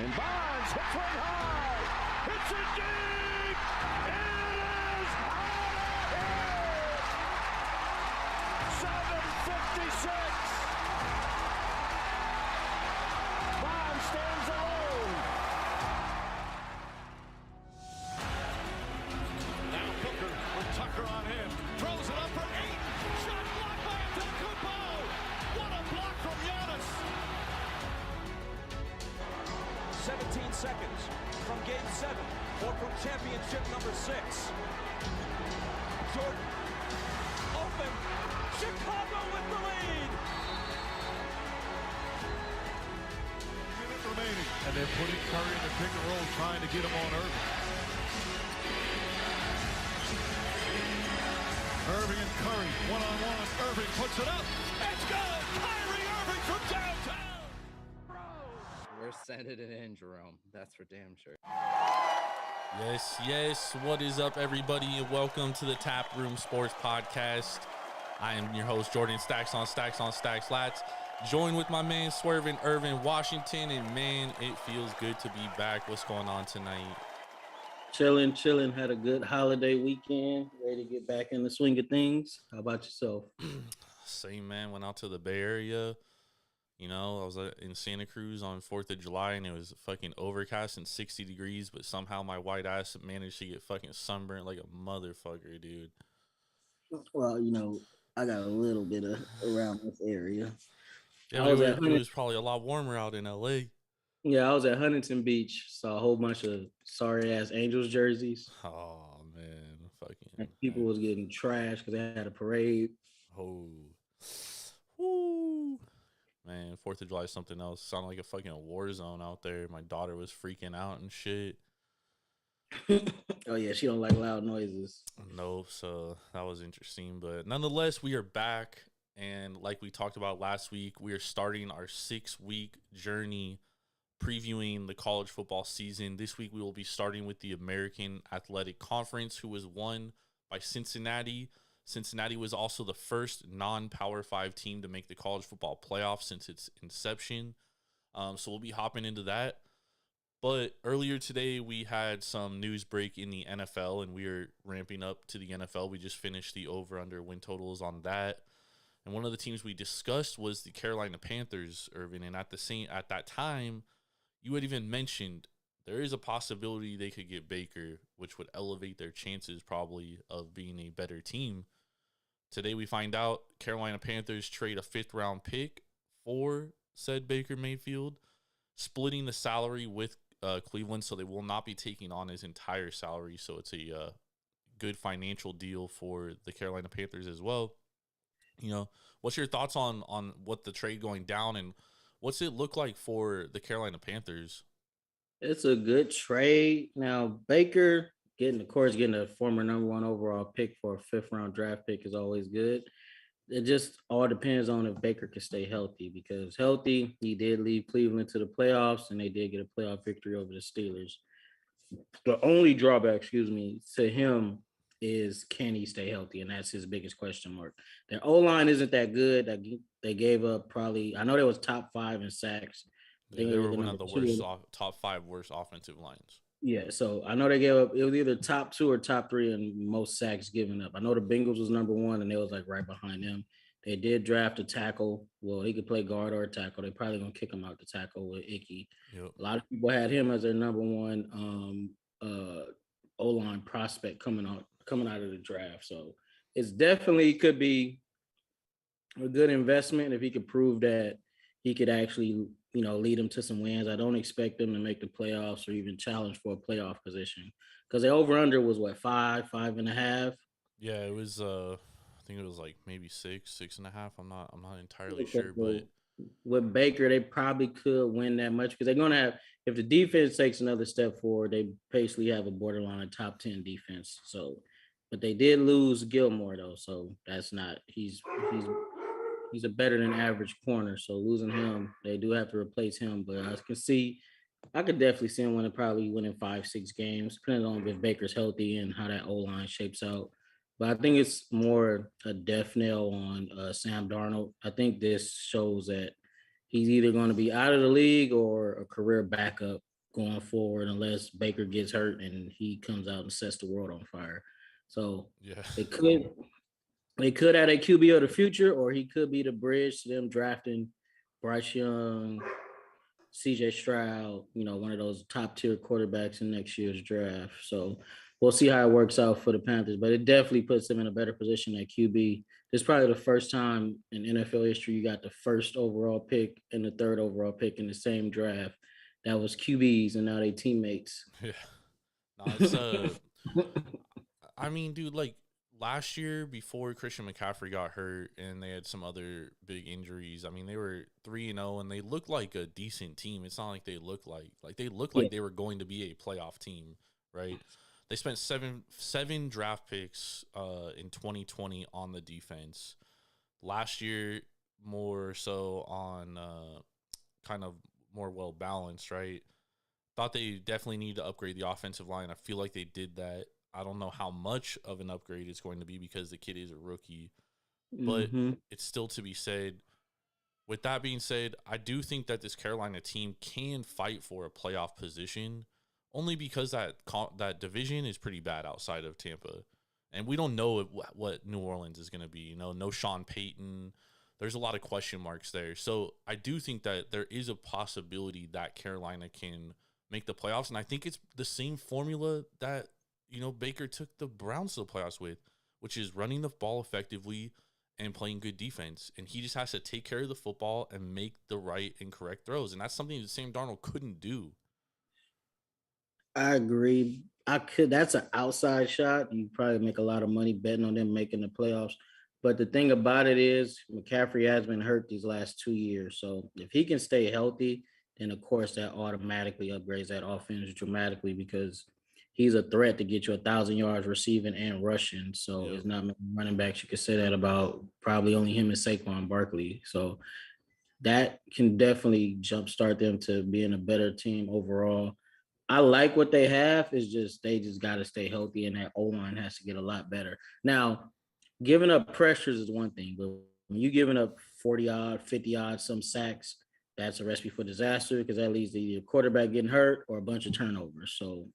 And Bonds hits one high. Hits it deep. It is out of here. 7:56. Bonds stands alone. Now Booker with Tucker on him. Throws it up for 8. Shot blocked by Antetokounmpo. What a block from Giannis. 17 seconds from Game 7 or from championship number 6. Jordan, open, Chicago with the lead. Minute remaining. And they're putting Curry in the pick and roll, trying to get him on Ervin. Ervin and Curry, one-on-one. Ervin puts it up. It's good. Kyrie Irving from downtown. We're sending it in, Jerome. That's for damn sure. Yes. What is up, everybody, and welcome to the Taproom Sports Podcast. I am your host, Jordan. Stacks on Stacks on Stacks Lats. Joined with my man, Swervin' Ervin Washington, and man, it feels good to be back. What's going on tonight? Chilling. Had a good holiday weekend. Ready to get back in the swing of things. How about yourself? Same, man. Went out to the Bay Area. You know, I was in Santa Cruz on 4th of July, and it was fucking overcast and 60 degrees, but somehow my white ass managed to get fucking sunburnt like a motherfucker, dude. Well, you know, I got a little bit of around this area. Yeah, it was probably a lot warmer out in L.A. Yeah, I was at Huntington Beach. Saw a whole bunch of sorry-ass Angels jerseys. Oh, man. Fucking. And people was getting trashed because they had a parade. Oh. Woo. Man, 4th of July is something else. Sounded like a fucking war zone out there. My daughter was freaking out and shit. Oh, yeah, she don't like loud noises. No, so that was interesting. But nonetheless, we are back. And like we talked about last week, we are starting our 6-week journey previewing the college football season. This week, we will be starting with the American Athletic Conference, who was won by Cincinnati. Cincinnati was also the first non-Power 5 team to make the college football playoff since its inception. So we'll be hopping into that. But earlier today, we had some news break in the NFL, and we are ramping up to the NFL. We just finished the over-under win totals on that. And one of the teams we discussed was the Carolina Panthers, Ervin. And at that time, you had even mentioned there is a possibility they could get Baker, which would elevate their chances probably of being a better team. Today we find out Carolina Panthers trade a 5th-round pick for said Baker Mayfield, splitting the salary with Cleveland, so they will not be taking on his entire salary. So it's a good financial deal for the Carolina Panthers as well. You know, what's your thoughts on what the trade going down, and what's it look like for the Carolina Panthers? It's a good trade. Now, Baker getting a former number 1 overall pick for a 5th-round draft pick is always good. It just all depends on if Baker can stay healthy, because healthy, he did lead Cleveland to the playoffs, and they did get a playoff victory over the Steelers. The only drawback, to him is, can he stay healthy? And that's his biggest question mark. Their O-line isn't that good. They gave up probably, I know they was top 5 in sacks. Yeah, they were one of the worst, top 5 worst offensive lines. Yeah, so I know they gave up, it was either top 2 or top 3 in most sacks given up. I know the Bengals was number 1, and they was like right behind them. They did draft a tackle. Well, he could play guard or tackle. They probably gonna kick him out the tackle with Icky. Yep. A lot of people had him as their number 1 O-line prospect coming out of the draft. So it's definitely could be a good investment if he could prove that he could actually, lead them to some wins. I don't expect them to make the playoffs or even challenge for a playoff position, because the over-under was 5.5. Yeah, it was. I think it was like maybe 6.5. I'm not entirely sure, but with Baker, they probably could win that much, because they're gonna have. If the defense takes another step forward, they basically have a borderline top 10 defense. So, but they did lose Gilmore though, so that's not. He's a better than average corner. So losing him, they do have to replace him. But I could definitely see him winning 5-6 games, depending on if Baker's healthy and how that O-line shapes out. But I think it's more a death knell on Sam Darnold. I think this shows that he's either going to be out of the league or a career backup going forward unless Baker gets hurt and he comes out and sets the world on fire. So Yeah. they could add a QB of the future, or he could be the bridge to them drafting Bryce Young, CJ Stroud, one of those top tier quarterbacks in next year's draft. So we'll see how it works out for the Panthers, but it definitely puts them in a better position at QB. This is probably the first time in NFL history you got the first overall pick and the third overall pick in the same draft. That was QBs and now they teammates. Yeah. No, it's I mean, dude, like last year before Christian McCaffrey got hurt and they had some other big injuries, I mean, they were 3-0 and they looked like a decent team. It's not like they look like they were going to be a playoff team, right? They spent seven draft picks in 2020 on the defense. Last year, more so on kind of more well balanced, right? Thought they definitely need to upgrade the offensive line. I feel like they did that. I don't know how much of an upgrade it's going to be because the kid is a rookie, but it's still to be said. With that being said, I do think that this Carolina team can fight for a playoff position only because that division is pretty bad outside of Tampa. And we don't know what New Orleans is going to be. No Sean Payton. There's a lot of question marks there. So I do think that there is a possibility that Carolina can make the playoffs. And I think it's the same formula that, Baker took the Browns to the playoffs with, which is running the ball effectively and playing good defense. And he just has to take care of the football and make the right and correct throws. And that's something that Sam Darnold couldn't do. I agree. That's an outside shot. You probably make a lot of money betting on them making the playoffs. But the thing about it is McCaffrey has been hurt these last 2 years. So if he can stay healthy, then of course that automatically upgrades that offense dramatically because he's a threat to get you 1,000 yards receiving and rushing. So It's not many running backs you could say that about. Probably only him and Saquon Barkley. So that can definitely jumpstart them to being a better team overall. I like what they have. It's just they just got to stay healthy, and that O-line has to get a lot better. Now, giving up pressures is one thing, but when you're giving up 40-odd, 50-odd, some sacks, that's a recipe for disaster because that leads to either quarterback getting hurt or a bunch of turnovers. So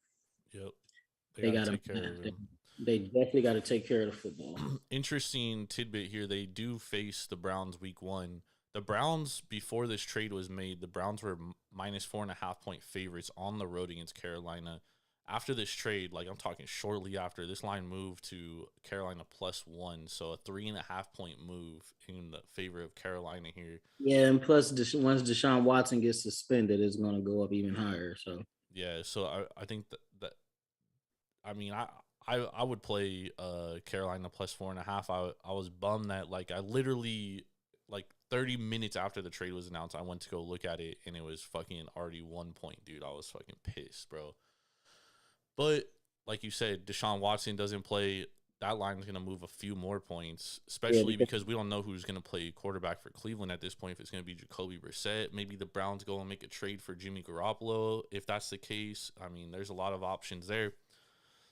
they got to take care of them. They definitely got to take care of the football. Interesting tidbit here. They do face the Browns week 1. The Browns, before this trade was made, the Browns were minus 4.5 point favorites on the road against Carolina. After this trade, like I'm talking shortly after, this line moved to Carolina +1. So a 3.5 point move in the favor of Carolina here. Yeah, and plus once Deshaun Watson gets suspended, it's going to go up even higher. So yeah, so I think that I mean I would play Carolina +4.5. I was bummed that I literally 30 minutes after the trade was announced, I went to go look at it and it was fucking already 1 point, dude. I was fucking pissed, bro. But like you said, Deshaun Watson doesn't play. That line is going to move a few more points, especially because we don't know who's going to play quarterback for Cleveland at this point. If it's going to be Jacoby Brissett, maybe the Browns go and make a trade for Jimmy Garoppolo. If that's the case, I mean, there's a lot of options there.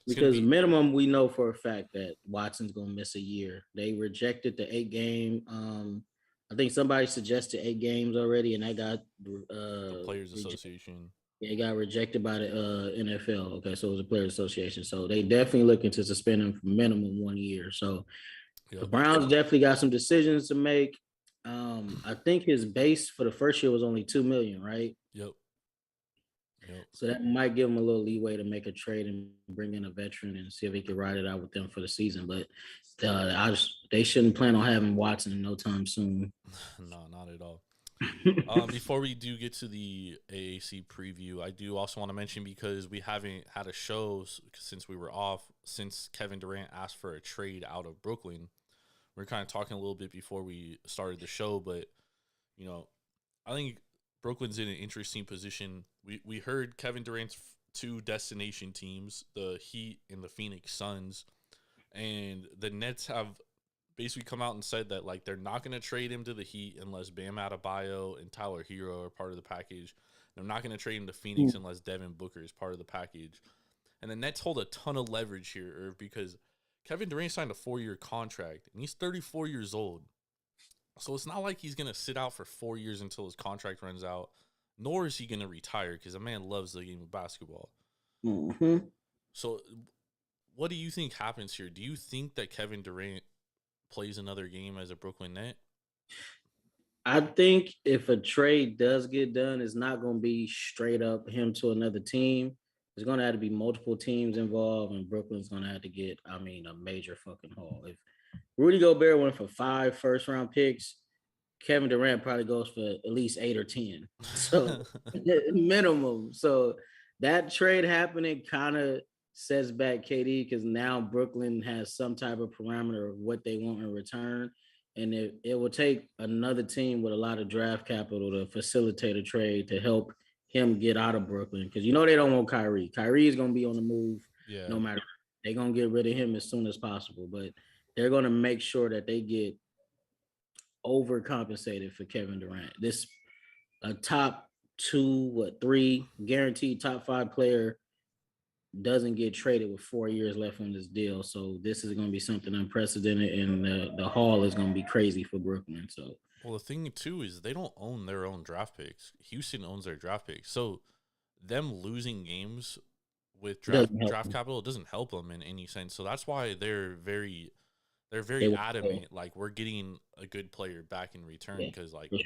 Because minimum, we know for a fact that Watson's going to miss a year. They rejected the 8-game. I think somebody suggested 8 games already, and that got the Players Association. Yeah, it got rejected by the NFL. Okay, so it was a Players Association. So they definitely looking to suspend him for minimum 1 year. So the Browns definitely got some decisions to make. I think his base for the first year was only $2 million, right? Yep. So that might give him a little leeway to make a trade and bring in a veteran and see if he can ride it out with them for the season. But they shouldn't plan on having Watson in no time soon. No, not at all. Before we do get to the AAC preview, I do also want to mention, because we haven't had a show since we were off, since Kevin Durant asked for a trade out of Brooklyn. We were kind of talking a little bit before we started the show, but I think Brooklyn's in an interesting position. We heard Kevin Durant's 2 destination teams, the Heat and the Phoenix Suns, and the Nets have basically come out and said that they're not going to trade him to the Heat unless Bam Adebayo and Tyler Hero are part of the package. They're not going to trade him to Phoenix unless Devin Booker is part of the package. And the Nets hold a ton of leverage here, Irv, because Kevin Durant signed a 4-year contract, and he's 34 years old. So it's not like he's going to sit out for 4 years until his contract runs out nor is he going to retire because a man loves the game of basketball. Mm-hmm. So what do you think happens here? Do you think that Kevin Durant plays another game as a Brooklyn Net? I think if a trade does get done, it's not going to be straight up him to another team. There's going to have to be multiple teams involved, and Brooklyn's going to have to get, a major fucking haul. If Rudy Gobert went for 5 first-round picks, Kevin Durant probably goes for at least 8 or 10. So minimum. So that trade happening kind of sets back KD because now Brooklyn has some type of parameter of what they want in return. And it will take another team with a lot of draft capital to facilitate a trade to help him get out of Brooklyn. Because they don't want Kyrie. Kyrie is going to be on the move no matter. They're going to get rid of him as soon as possible. But they're going to make sure that they get overcompensated for Kevin Durant. This a top 3 guaranteed top 5 player doesn't get traded with 4 years left on this deal. So this is going to be something unprecedented, and the haul is going to be crazy for Brooklyn. So, well, the thing too is they don't own their own draft picks. Houston owns their draft picks, so them losing games with draft capital doesn't help them in any sense. So that's why they're very adamant. Like, we're getting a good player back in return because it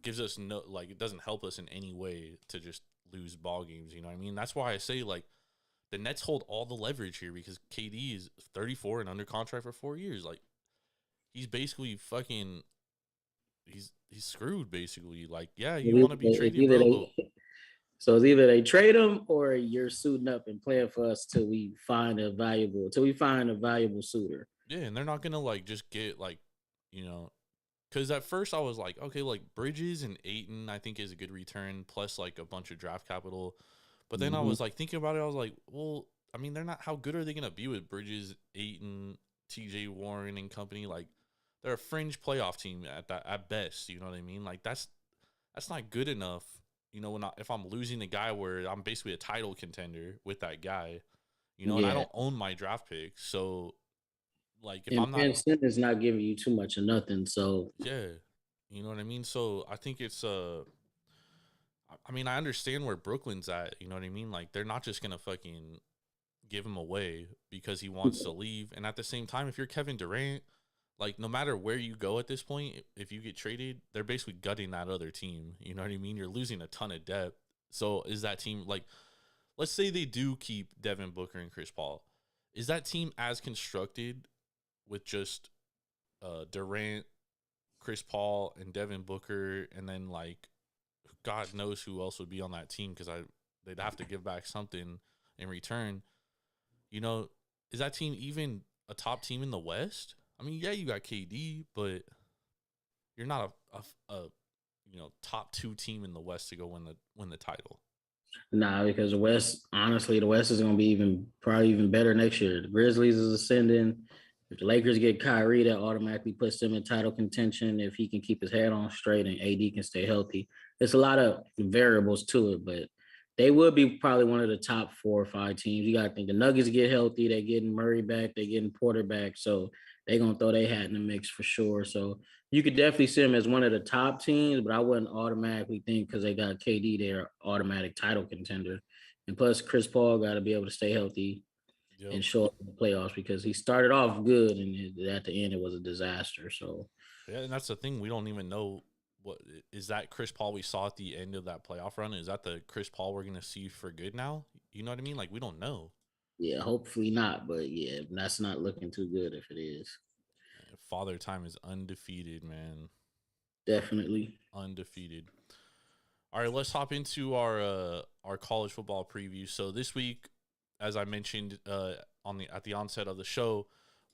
gives us it doesn't help us in any way to just lose ball games. You know what I mean? That's why I say the Nets hold all the leverage here because KD is 34 and under contract for 4 years. Like, he's basically fucking, he's screwed basically. Like, yeah, you want to be traded, bro. So it's either they trade him or you're suiting up and playing for us till we find a valuable suitor. Yeah, and they're not gonna just get because at first I was like, okay, Bridges and Ayton I think is a good return plus a bunch of draft capital. But then I was thinking about it. I was like, well, I mean, they're not. How good are they going to be with Bridges, Ayton, TJ Warren, and company? They're a fringe playoff team at best. You know what I mean? That's not good enough. If I'm losing a guy where I'm basically a title contender with that guy, and I don't own my draft pick. So, if I'm not, Ben Simmons not giving you too much of nothing. So yeah, you know what I mean. So I think it's I understand where Brooklyn's at. You know what I mean? They're not just going to fucking give him away because he wants to leave. And at the same time, if you're Kevin Durant, no matter where you go at this point, if you get traded, they're basically gutting that other team. You know what I mean? You're losing a ton of depth. So is that team, let's say they do keep Devin Booker and Chris Paul. Is that team as constructed with just Durant, Chris Paul, and Devin Booker, and then, God knows who else would be on that team because they'd have to give back something in return. Is that team even a top team in the West? I mean, yeah, you got KD, but you're not a top 2 team in the West to go win the title. Nah, because the West is going to be probably even better next year. The Grizzlies is ascending. If the Lakers get Kyrie, that automatically puts them in title contention if he can keep his head on straight and AD can stay healthy. There's a lot of variables to it, but they would be probably one of the top 4 or 5 teams. You got to think the Nuggets get healthy. They're getting Murray back. They're getting Porter back. So they're going to throw their hat in the mix for sure. So you could definitely see them as one of the top teams, but I wouldn't automatically think because they got KD, they're automatic title contender. And plus, Chris Paul got to be able to stay healthy and show up in the playoffs because he started off good and at the end it was a disaster. So yeah, and that's the thing. We don't even know what is that Chris Paul we saw at the end of that playoff run. Is that the Chris Paul we're gonna see for good now? You know what I mean? We don't know. Yeah, hopefully not, but yeah, that's not looking too good if it is. Father Time is undefeated, man. Definitely undefeated. All right, let's hop into our college football preview. So this week, as I mentioned at the onset of the show,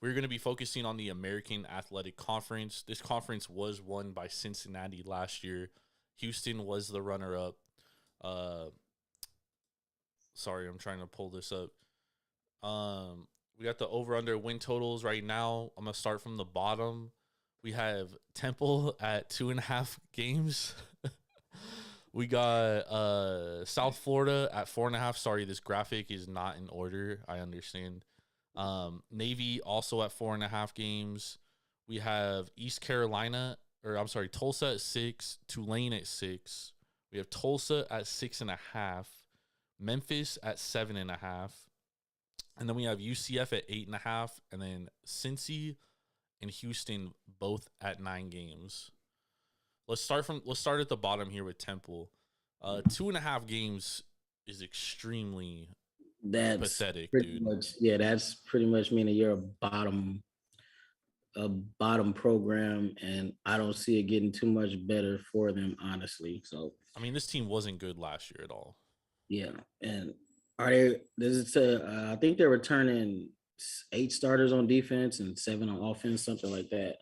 we're going to be focusing on the American Athletic Conference. This conference was won by Cincinnati last year. Houston was the runner-up. Sorry, I'm trying to pull this up. We got the over-under win totals right now. I'm going to start from the bottom. We have Temple at 2.5 games. We got South Florida at 4.5. Sorry, this graphic is not in order. I understand. Navy also at 4.5 games. We have Tulsa at 6, Tulane at 6, We have Tulsa at 6.5, Memphis at 7.5, and then we have UCF at 8.5, and then Cincy and Houston both at 9 games. Let's start at the bottom here with Temple. 2.5 games is extremely pathetic, dude. That's pretty much meaning you're a bottom program, and I don't see it getting too much better for them, honestly. So I mean, this team wasn't good last year at all. Yeah, and I think they're returning 8 starters on defense and 7 on offense, something like that.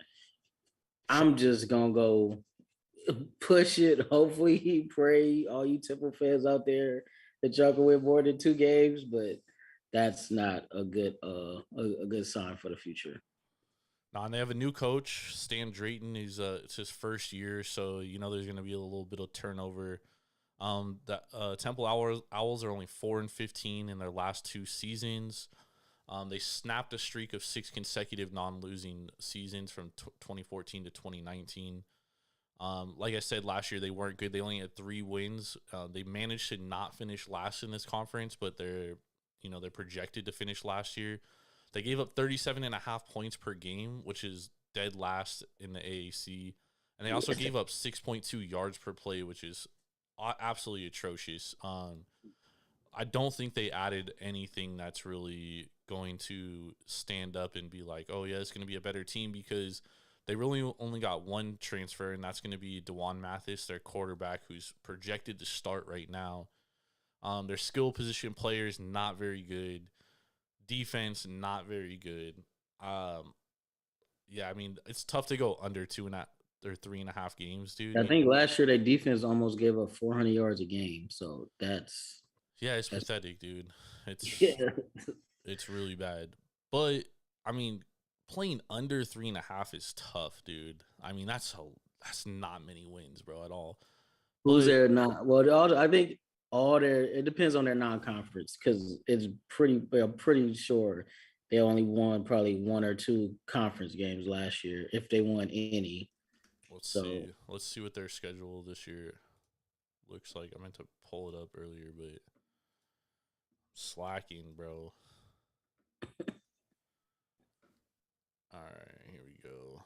I'm just gonna go push it. Hopefully, pray all you Temple fans out there that y'all can win more than 2 games, but that's not a good sign for the future. And they have a new coach, Stan Drayton. It's his first year, so there's going to be a little bit of turnover. The Temple Owls are only 4-15 in their last 2 seasons. They snapped a streak of 6 consecutive non-losing seasons from 2014 to 2019. Like I said, last year they weren't good. They only had 3 wins. They managed to not finish last in this conference, but they're projected to finish last year. They gave up 37.5 points per game, which is dead last in the AAC. And they also gave up 6.2 yards per play, which is absolutely atrocious. I don't think they added anything that's really going to stand up and be like, oh, yeah, it's going to be a better team, because they really only got 1 transfer, and that's going to be DeJuan Mathis, their quarterback, who's projected to start right now. Their skill position players, not very good. Defense, not very good. Yeah, I mean, it's tough to go under 2.5 or 3.5 games, dude. I think last year their defense almost gave up 400 yards a game, so that's pathetic, dude. Yeah. It's really bad. But I mean, playing under 3.5 is tough, dude. I mean, that's not many wins, bro, at all. Who's there not? Well, I think it depends on their non-conference, because I'm pretty sure they only won probably 1 or 2 conference games last year, if they won any. Let's see what their schedule this year looks like. I meant to pull it up earlier, but slacking, bro. All right, here we go.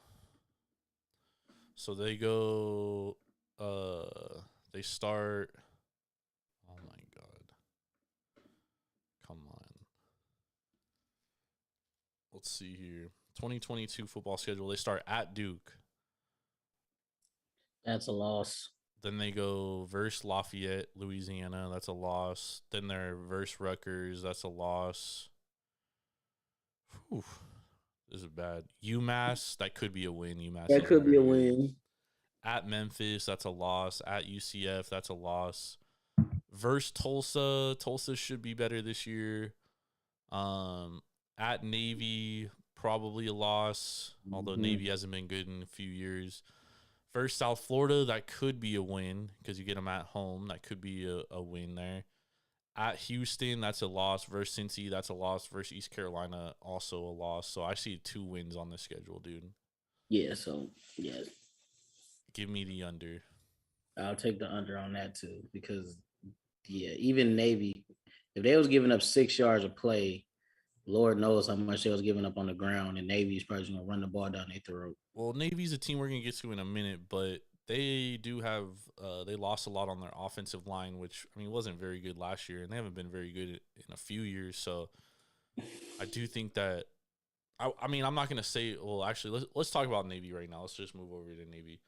So they go, they start. Oh my God. Come on. Let's see here. 2022 football schedule. They start at Duke. That's a loss. Then they go versus Lafayette, Louisiana. That's a loss. Then they're versus Rutgers. That's a loss. Whew. This is bad. UMass, that could be a win. That could be a win. At Memphis, that's a loss. At UCF, that's a loss. Versus Tulsa should be better this year. At Navy, probably a loss, although Navy hasn't been good in a few years. Versus South Florida, that could be a win because you get them at home. That could be a win there. At Houston, that's a loss. Versus Cincy, that's a loss. Versus East Carolina, also a loss. So I see 2 wins on the schedule, dude. Yeah, so, yeah. Give me the under. I'll take the under on that, too, because, yeah, even Navy, if they was giving up 6 yards of play, Lord knows how much they was giving up on the ground, and Navy's probably going to run the ball down their throat. Well, Navy's a team we're going to get to in a minute, but they do have they lost a lot on their offensive line, which, I mean, wasn't very good last year, and they haven't been very good in a few years. So I do think that I mean, I'm not going to say, well, actually, let's talk about Navy right now. Let's just move over to Navy.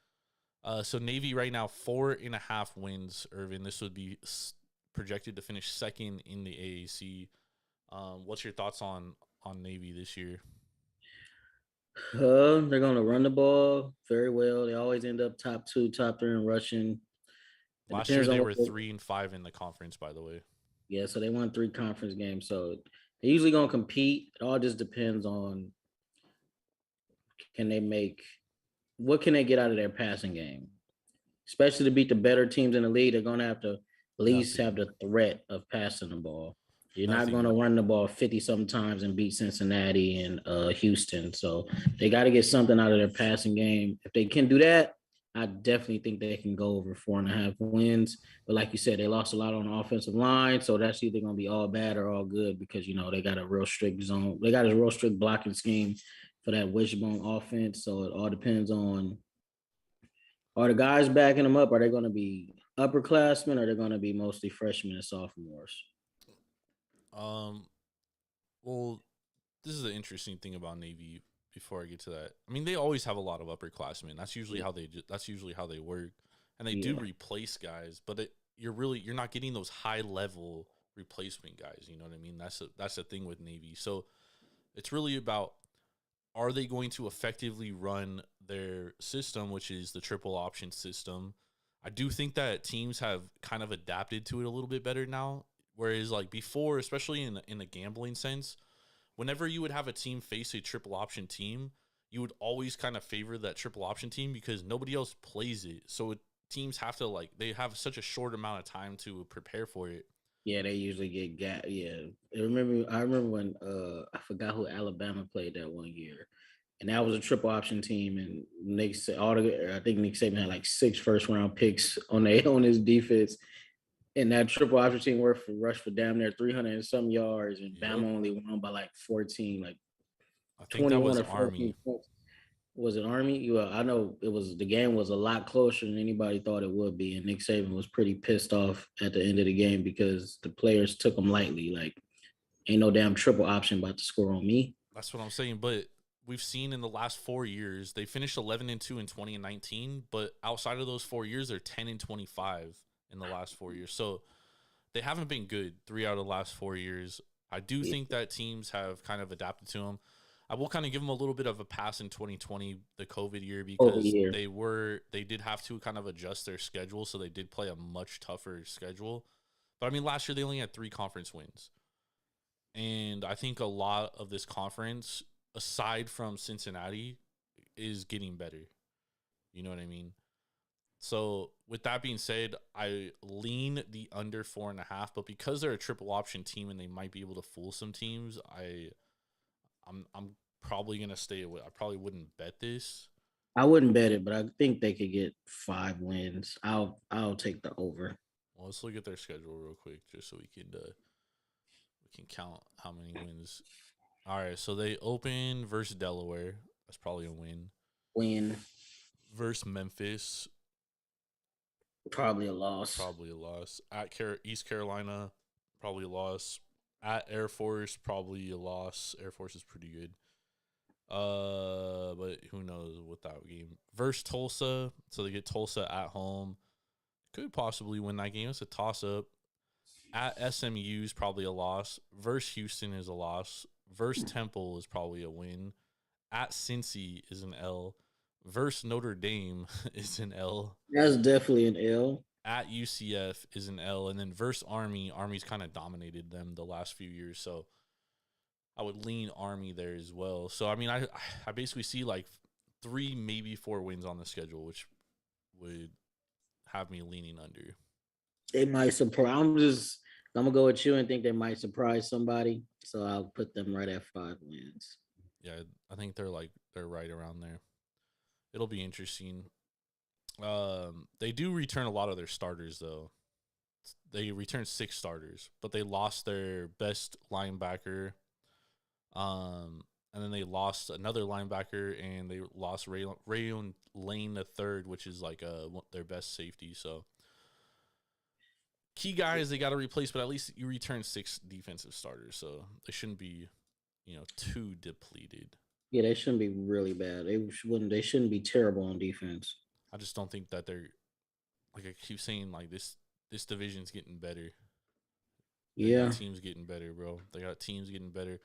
So Navy right now, 4.5 wins, Ervin. This would be projected to finish second in the AAC. What's your thoughts on Navy this year? They're going to run the ball very well. They always end up top 2, top 3 in rushing. Last year they were 3-5 in the conference, by the way. Yeah, so they won 3 conference games. So they're usually going to compete. It all just depends on what can they get out of their passing game, especially to beat the better teams in the league. They're going to have to at least have the threat of passing the ball. You're not going to run the ball 50-something times and beat Cincinnati and Houston. So they got to get something out of their passing game. If they can do that, I definitely think they can go over 4.5 wins. But like you said, they lost a lot on the offensive line, so that's either going to be all bad or all good because they got a real strict zone. They got a real strict blocking scheme for that wishbone offense. So it all depends on, are the guys backing them up? Are they going to be upperclassmen or are they going to be mostly freshmen and sophomores? Um, well, this is the interesting thing about Navy. Before I get to that, I mean, they always have a lot of upperclassmen. That's usually how they. That's usually how they work, and they do replace guys. But you're not getting those high level replacement guys. You know what I mean? That's the thing with Navy. So it's really about, are they going to effectively run their system, which is the triple option system. I do think that teams have kind of adapted to it a little bit better now. Whereas like before, especially in the gambling sense, whenever you would have a team face a triple option team, you would always kind of favor that triple option team because nobody else plays it. So teams have to they have such a short amount of time to prepare for it. Yeah, they usually get got. Yeah, I remember when I forgot who Alabama played that one year, and that was a triple option team. And Nick said I think Nick Saban had like 6 first-round picks on his defense, and that triple option team rushed for damn near 300 and some yards, and Yep. Bama only won by like 14, like I think that 21 was or 14 Army. points. Was it Army? Well, I know the game was a lot closer than anybody thought it would be, and Nick Saban was pretty pissed off at the end of the game because the players took him lightly. Like, ain't no damn triple option about to score on me. That's what I'm saying. But we've seen in the last 4 years, they finished 11-2 in 20 and 19. But outside of those 4 years, they're 10-25 in the last 4 years. So they haven't been good 3 out of the last 4 years. I do think that teams have kind of adapted to them. I will kind of give them a little bit of a pass in 2020, the COVID year, because they did have to kind of adjust their schedule, so they did play a much tougher schedule. But I mean, last year they only had 3 conference wins, and I think a lot of this conference, aside from Cincinnati, is getting better. You know what I mean? So with that being said, I lean the under 4.5, but because they're a triple option team and they might be able to fool some teams, I'm probably gonna stay away. I probably wouldn't bet this. I wouldn't bet it, but I think they could get 5 wins. I'll take the over. Well, let's look at their schedule real quick, just so we can count how many wins. All right, so they open versus Delaware. That's probably a win. Win. Versus Memphis. Probably a loss. Probably a loss. At East Carolina, probably a loss. At Air Force, probably a loss. Air Force is pretty good. But who knows with that game. Versus Tulsa, so they get Tulsa at home. Could possibly win that game. It's a toss-up. At SMU is probably a loss. Versus Houston is a loss. Versus Temple is probably a win. At Cincy is an L. Versus Notre Dame is an L. That's definitely an L. At UCF is an L. And then versus Army, Army's kind of dominated them the last few years. So I would lean Army there as well. So, I mean, I basically see like 3, maybe 4 wins on the schedule, which would have me leaning under. They might surprise. I'm going to go with you and think they might surprise somebody. So I'll put them right at 5 wins. Yeah, I think they're right around there. It'll be interesting. They do return a lot of their starters, though. They returned 6 starters, but they lost their best linebacker. And then they lost another linebacker, and they lost Rayon Lane III, which is like their best safety. So key guys they got to replace, but at least you return 6 defensive starters, so they shouldn't be, too depleted. Yeah, they shouldn't be really bad. They shouldn't be terrible on defense. I just don't think that they're, like I keep saying, like this division's getting better. Teams getting better, bro. They got teams getting better.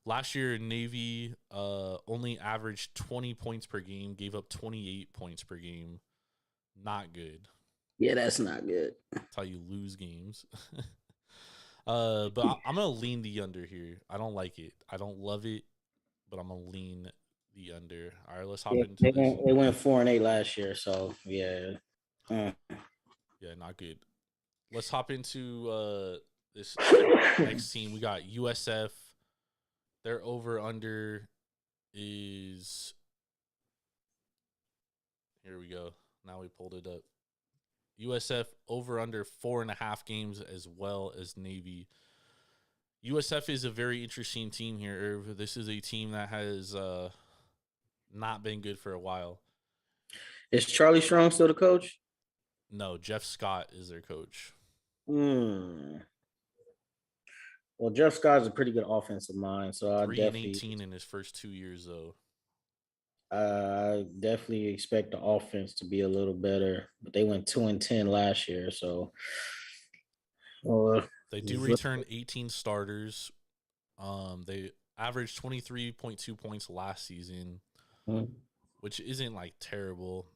Last year, Navy only averaged 20 points per game, gave up 28 points per game. Not good. Yeah, that's not good. That's how you lose games. But I'm going to lean the under here. I don't like it. I don't love it, but I'm going to lean the under. All right, let's hop into this. They went 4-8 last year, so yeah. Yeah, not good. Let's hop into this next team. We got USF. Their over-under is... Here we go. Now we pulled it up. USF over under 4.5 games as well as Navy. USF is a very interesting team here, Irv. This is a team that has not been good for a while. Is Charlie Strong still the coach? No, Jeff Scott is their coach. Well, Jeff Scott is a pretty good offensive mind, so I 3-18 in his first 2 years, though. I definitely expect the offense to be a little better, but they went 2-10 last year, so they do return 18 starters. They averaged 23.2 points last season, which isn't like terrible.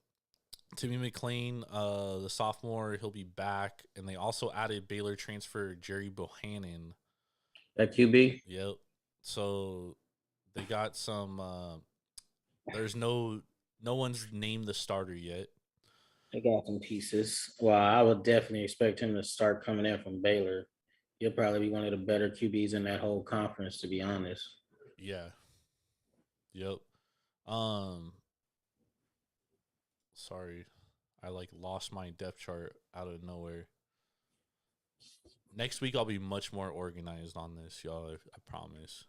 Timmy McClain, the sophomore, he'll be back, and they also added Baylor transfer Jerry Bohannon. At QB? Yep. So they got some. There's no one's named the starter yet. They got some pieces. Well, I would definitely expect him to start coming in from Baylor. He'll probably be one of the better QBs in that whole conference, to be honest. Yeah. Yep. Sorry, I lost my depth chart out of nowhere. Next week I'll be much more organized on this, y'all. I promise.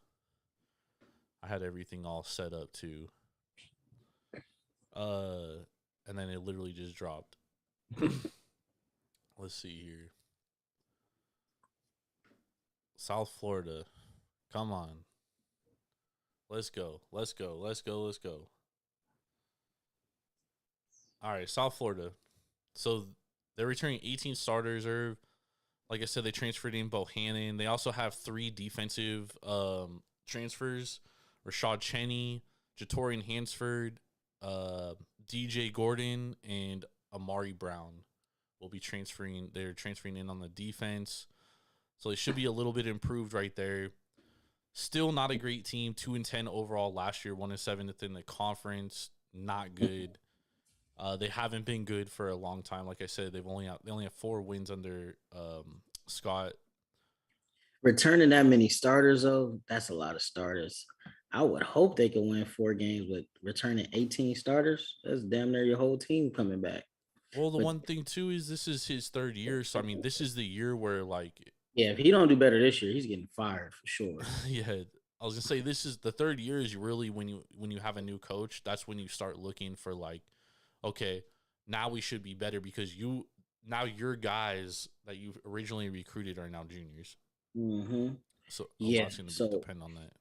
I had everything all set up too. And then it literally just dropped. Let's see here. South Florida. Come on. Let's go. All right, South Florida. So they're returning 18 starters. Or, like I said, they transferred in Bohannon. They also have 3 defensive transfers. Rashad Cheney, Jatorian Hansford, DJ Gordon, and Amari Brown will be transferring. They're transferring in on the defense. So they should be a little bit improved right there. Still not a great team. 2-10 overall last year. 1-7 in the conference. Not good. They haven't been good for a long time. Like I said, they only have 4 wins under Scott. Returning that many starters, though, that's a lot of starters. I would hope they could win 4 games with returning 18 starters. That's damn near your whole team coming back. Well, one thing, too, is this is his 3rd year. So, I mean, this is the year where, yeah, if he don't do better this year, he's getting fired for sure. Yeah, I was going to say, this is the 3rd year is really when you have a new coach, that's when you start looking for, okay, now we should be better because now your guys that you originally recruited are now juniors. Mm-hmm. So, yeah, it's going to depend on that.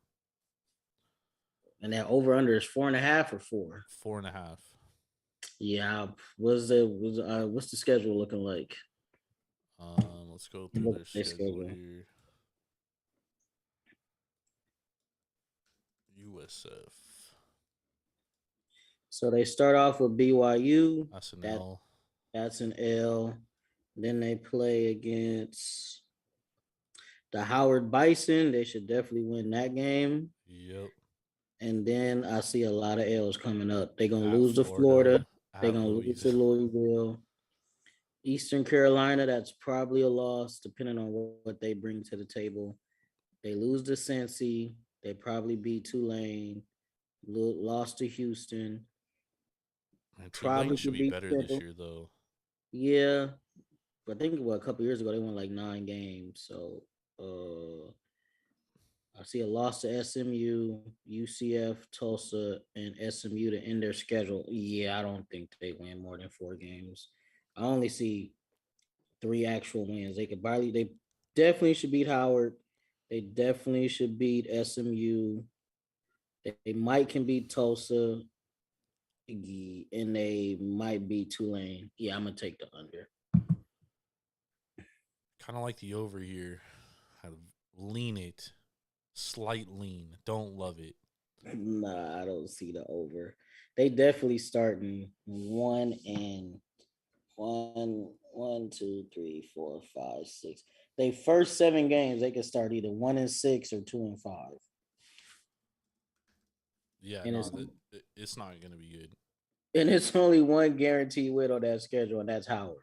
And that over under is 4.5 or 4? 4.5. Yeah. What's the schedule looking like? Let's go through their schedule here. USF. So they start off with BYU. That's an L. That's an L. Then they play against the Howard Bison. They should definitely win that game. Yep. And then I see a lot of L's coming up. They're going to lose to Florida. They're going to lose to Louisville. Eastern Carolina, that's probably a loss, depending on what they bring to the table. They lose to Cincy. They probably beat Tulane. Lost to Houston. Man, Tulane should be better this year, though. Yeah. But I think, a couple years ago, they won 9 games. So, I see a loss to SMU, UCF, Tulsa, and SMU to end their schedule. Yeah, I don't think they win more than 4 games. I only see 3 actual wins. They definitely should beat Howard. They definitely should beat SMU. They might can beat Tulsa, and they might beat Tulane. Yeah, I'm gonna take the under. Kind of like the over here. I lean it. Slight lean. Don't love it. Nah, I don't see the over. They definitely starting 1 and 1, 2, 3, 4, 5, 6. They first 7 games, they can start either 1 and 6 or 2 and 5. Yeah, and it's not gonna be good. And it's only one guaranteed win on that schedule, and that's Howard.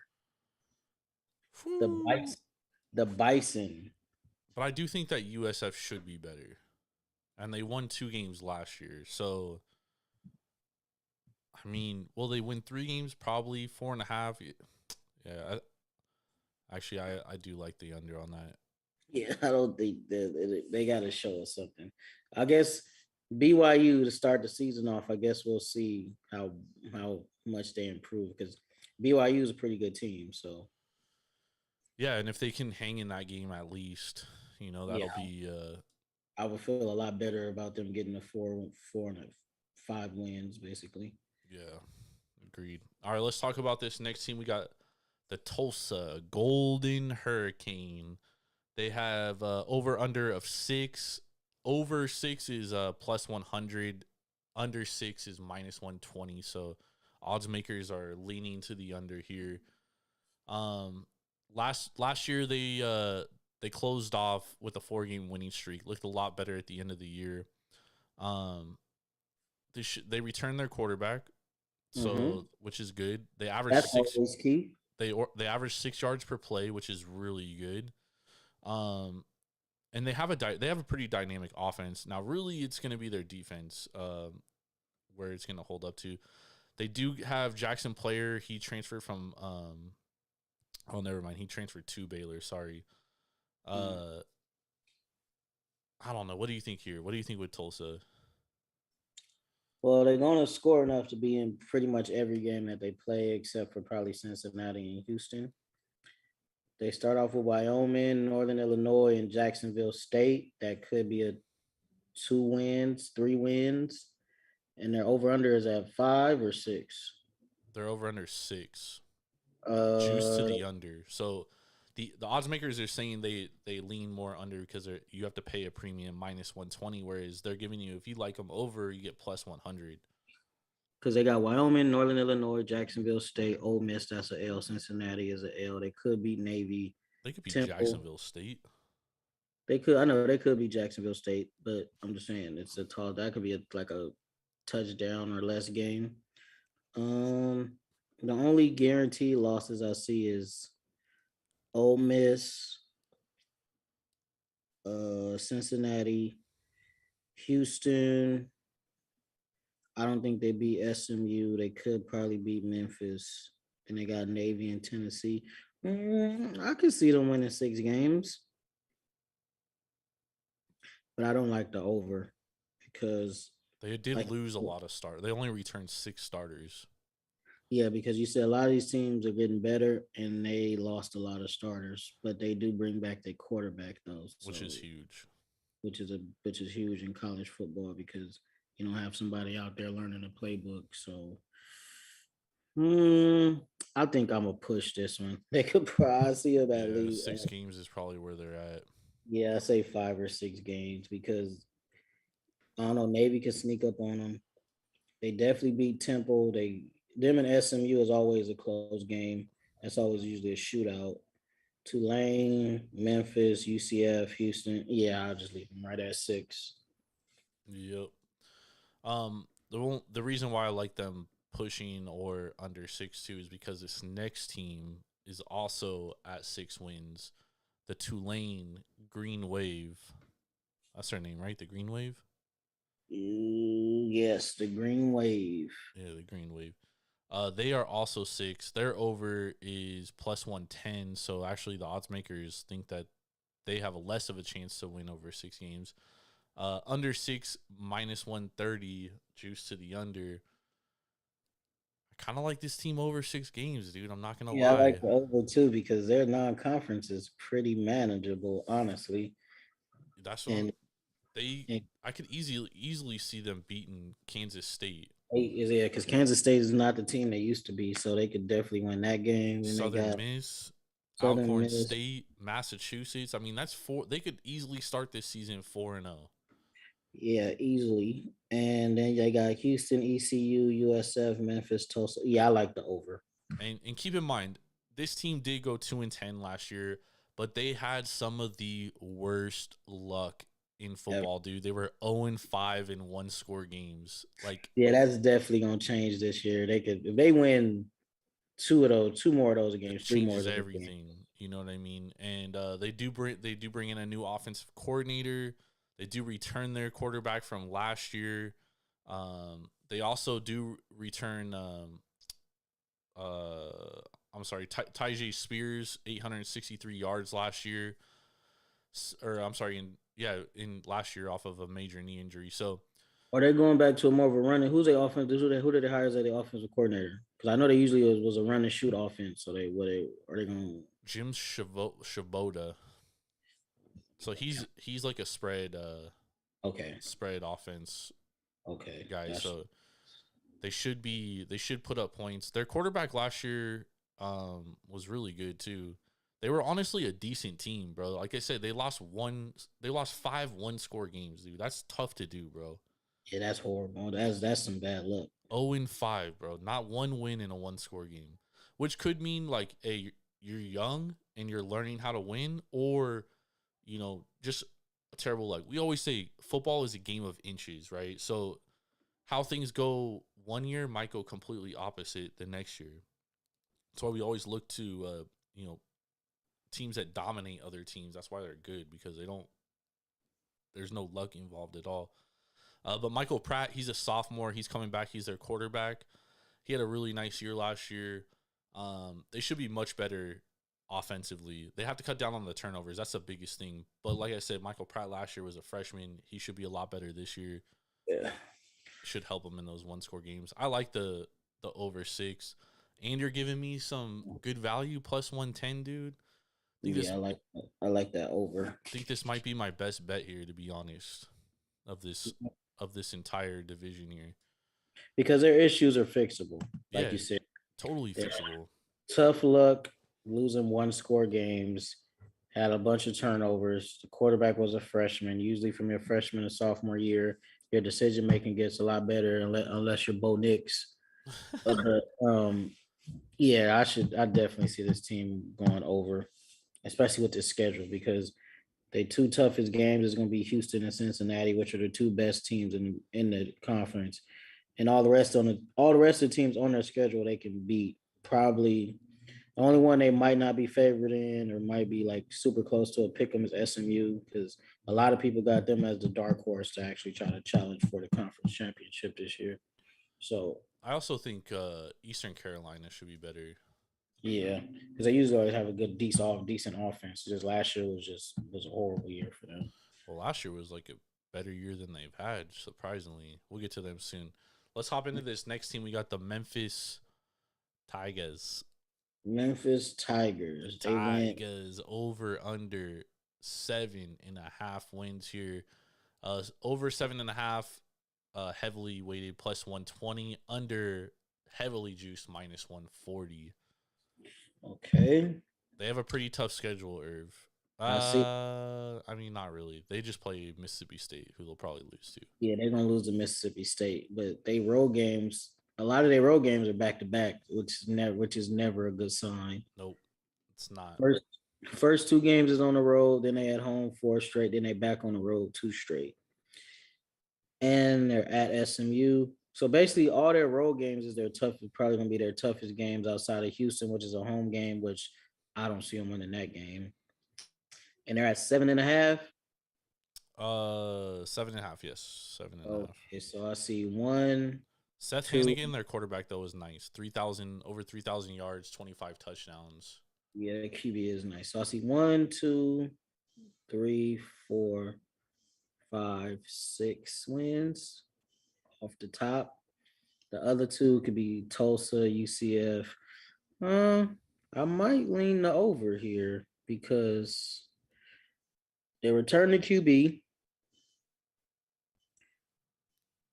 The Bison. But I do think that USF should be better. And they won 2 games last year. So I mean, will they win 3 games? Probably 4.5. Yeah, I do like the under on that. Yeah, I don't think they got to show us something. I guess BYU to start the season off. I guess we'll see how much they improve because BYU is a pretty good team. So Yeah, and if they can hang in that game at least, yeah, that'll be I would feel a lot better about them getting a four and a 5 wins basically. yeah, agreed. All right, let's talk about this next team. We got the Tulsa Golden Hurricane. They have over under of 6. Over 6 is plus 100. Under 6 is minus 120. So odds makers are leaning to the under here. Last year they closed off with a 4-game winning streak. Looked a lot better at the end of the year. They returned their quarterback, so which is good. They averaged That's 6. always key. They averaged 6 yards per play, which is really good. And they have a pretty dynamic offense. Now, really, it's going to be their defense where it's going to hold up to. They do have Jackson Player. He transferred from oh, never mind. He transferred to Baylor. Sorry. I don't know. What do you think here? What do you think with Tulsa? Well, they're going to score enough to be in pretty much every game that they play, except for probably Cincinnati and Houston. They start off with Wyoming, Northern Illinois, and Jacksonville State. That could be a 2 wins, 3 wins. And their over-under is at 5 or 6. They're over under 6. Juice to the under. So the odds makers are saying they lean more under because you have to pay a premium minus 120, whereas they're giving you, if you like them over, you get plus 100. Because they got Wyoming, Northern Illinois, Jacksonville State, Ole Miss, that's an L. Cincinnati is an L. They could beat Navy. They could be Temple. Jacksonville State. I know they could be Jacksonville State, but I'm just saying that could be like a touchdown or less game. The only guaranteed losses I see is Ole Miss, Cincinnati, Houston. I don't think they beat SMU. They could probably beat Memphis. And they got Navy and Tennessee. I could see them winning 6 games. But I don't like the over because they did lose a lot of starters. They only returned 6 starters. Yeah, because you said a lot of these teams are getting better and they lost a lot of starters, but they do bring back their quarterback though, which is huge. Which is huge in college football because you don't have somebody out there learning the playbook. So I think I'm gonna push this one. They could probably see them at least 6 games is probably where they're at. Yeah, I say 5 or 6 games because I don't know, Navy can sneak up on them. They definitely beat Temple. Them and SMU is always a close game. That's always usually a shootout. Tulane, Memphis, UCF, Houston. Yeah, I'll just leave them right at 6. Yep. The reason why I like them pushing or under 6 too is because this next team is also at 6 wins. The Tulane Green Wave. That's their name, right? The Green Wave? Yes, the Green Wave. Yeah, the Green Wave. They are also 6. Their over is plus 110. So actually, the odds makers think that they have a less of a chance to win over 6 games. Under 6, minus 130. Juice to the under. I kind of like this team over 6 games, dude. I'm not gonna lie. Yeah, I like the over too because their non-conference is pretty manageable, honestly. That's what I could easily see them beating Kansas State. Yeah, because Kansas State is not the team they used to be, so they could definitely win that game. Southern Miss, Alcorn State, Massachusetts. I mean, that's 4. They could easily start this season 4-0. Yeah, easily. And then they got Houston, ECU, USF, Memphis, Tulsa. Yeah, I like the over. And keep in mind, this team did go 2-10 last year, but they had some of the worst luck in football, dude. They were 0-5 in 1-score games. Yeah, that's definitely gonna change this year. They could, if they win 2 more of those games, 3 more. Everything. You know what I mean? And they do bring in a new offensive coordinator. They do return their quarterback from last year. They also do return. I'm sorry, Tyjae Spears, 863 yards last year, or I'm sorry, in last year off of a major knee injury. So Are they going back to a more of a running? Who's their offense? Who did they hire as their offensive coordinator? Because I know they usually was a run and shoot offense. So are they going? Jim Shaboda. So he's like a Okay, spread offense okay, guy. So they should put up points. Their quarterback last year was really good too. They were honestly a decent team, bro. Like I said, they lost 5 one-score games, dude. That's tough to do, bro. Yeah, that's horrible. That's some bad luck. 0-5, bro. Not one win in a one-score game, which could mean like, hey, you're young and you're learning how to win, or just a terrible luck. We always say football is a game of inches, right? So how things go one year might go completely opposite the next year. That's why we always look to teams that dominate other teams. That's why they're good, because there's no luck involved at all. But Michael Pratt, he's a sophomore. He's coming back. He's their quarterback. He had a really nice year last year. They should be much better offensively. They have to cut down on the turnovers. That's the biggest thing. But like I said, Michael Pratt last year was a freshman. He should be a lot better this year. Yeah. Should help him in those one-score games. I like the over 6. And you're giving me some good value, plus 110, dude. I like that over. I think this might be my best bet here, to be honest, of this entire division here. Because their issues are fixable, like you said. Totally fixable. Tough luck, losing one-score games, had a bunch of turnovers. The quarterback was a freshman. Usually from your freshman to sophomore year, your decision-making gets a lot better unless you're Bo Nix. Yeah, I definitely see this team going over, especially with this schedule, because the 2 toughest games is going to be Houston and Cincinnati, which are the 2 best teams in the conference, and all the rest of the teams on their schedule they can beat. Probably the only one they might not be favored in, or might be like super close to a pick 'em, is SMU, because a lot of people got them as the dark horse to actually try to challenge for the conference championship this year. So I also think Eastern Carolina should be better. yeah, because they usually always have a good, decent offense. Just last year was a horrible year for them. Well, last year was like a better year than they've had, surprisingly. We'll get to them soon. Let's hop into this next team. We got the Memphis Tigers. Memphis Tigers. Tigers over under 7.5 wins here. Over 7.5, heavily weighted plus 120. Under heavily juiced minus 140. Okay. They have a pretty tough schedule, Irv. I mean, not really. They just play Mississippi State, who they'll probably lose to. Yeah, they're gonna lose to Mississippi State, but a lot of their road games are back to back, which is never a good sign. Nope, it's not. First 2 games is on the road, then they at home 4 straight, then they back on the road 2 straight, and they're at SMU. So basically, all their road games is probably gonna be their toughest games outside of Houston, which is a home game, which I don't see them winning that game. And they're at 7.5. 7.5, yes, 7.5. Okay, so I see 1. Seth Hannigan, their quarterback, though, is nice. Over 3,000 yards, 25 touchdowns. Yeah, the QB is nice. So I see 1, 2, 3, 4, 5, 6 wins off the top. The other 2 could be Tulsa, UCF. I might lean the over here because they return to QB.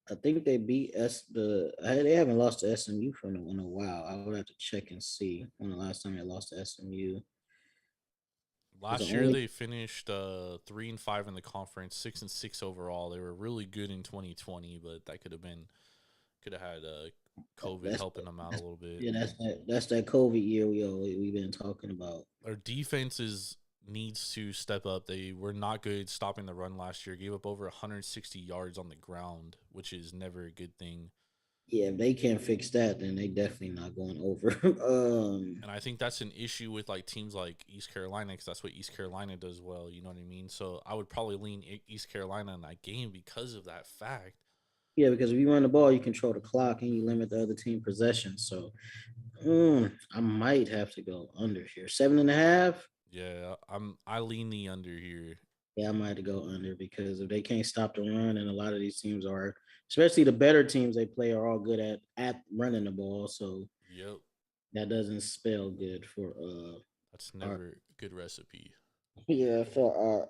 I think they beat they haven't lost to SMU in a while. I would have to check and see when the last time they lost to SMU. Last year they finished 3-5 in the conference, 6-6 overall. They were really good in 2020, but that could have had COVID helping them out a little bit. Yeah, that's that COVID year we've been talking about. Their defense needs to step up. They were not good stopping the run last year. Gave up over 160 yards on the ground, which is never a good thing. Yeah, if they can't fix that, then they definitely not going over. And I think that's an issue with like teams like East Carolina, because that's what East Carolina does well. You know what I mean? So I would probably lean East Carolina in that game because of that fact. Yeah, because if you run the ball, you control the clock and you limit the other team possession. So I might have to go under here. 7.5. Yeah, I lean the under here. Yeah, I might have to go under because if they can't stop the run, and a lot of these teams are, especially the better teams they play, are all good at running the ball. So Yep, that doesn't spell good for that's our never a good recipe. yeah for our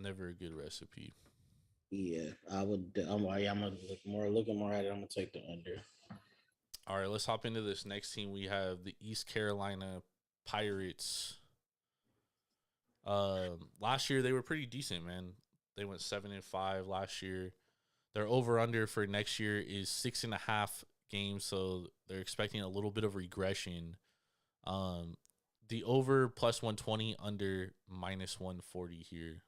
Never a good recipe. yeah. I'm gonna looking more at it. I'm gonna take the under. All right, let's hop into this next team. We have the East Carolina Pirates. Last year they were pretty decent, man. They went 7-5 last year. Their over under for next year is 6.5 games, so they're expecting a little bit of regression. The over plus 120, under minus 140 here.